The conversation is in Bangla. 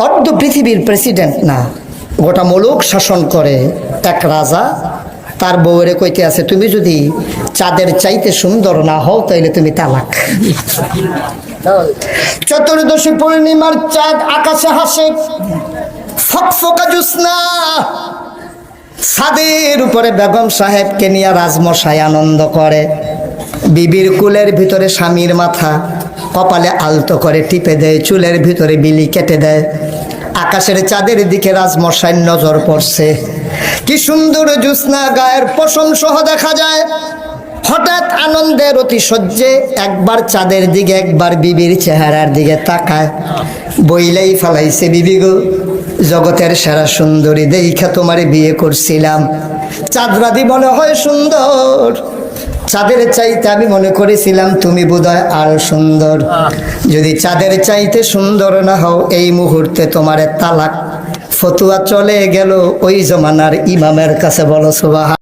অর্ধ পৃথিবীর প্রেসিডেন্ট না, গোটা মুলুক শাসন করে এক রাজা তার বউরে কইতে আছে, তুমি যদি চাঁদের চাইতে সুন্দর না হও তাইলে তুমি তালাক। চতুর্দশী পূর্ণিমার চাঁদ আকাশে হাসে, ফকফকা জ্যোৎস্না, ছাদের উপরে বেগম সাহেবকে নিয়ে রাজমশাই আনন্দ করে। বিবির কুলের ভিতরে স্বামীর মাথা, কপালে আলতো করে টিপে দেয়, চুলের ভিতরে বিলি কেটে দেয়। আকাশের চাঁদের দিকে রাজমশাইর নজর পড়ছে, কি সুন্দর জ্যোৎস্না, গায়ের পশম সহ দেখা যায়। হঠাৎ আনন্দের অতিশয্যে একবার চাঁদের দিকে একবার বিবির চেহারার দিকে তাকায়, বইলেই ফালাইছে, বিবি গো, জগতের সেরা সুন্দরী দেখা তোমারে বিয়ে করছিলাম। চাঁদরাদি মনে হয় সুন্দর, চাঁদের চাইতে আমি মনে করেছিলাম তুমি বোধহয় আরো সুন্দর। যদি চাঁদের চাইতে সুন্দর না হও এই মুহূর্তে তোমারে তালাক। ফতুয়া চলে গেল ওই জমানার ইমামের কাছে, বলো সুবহান।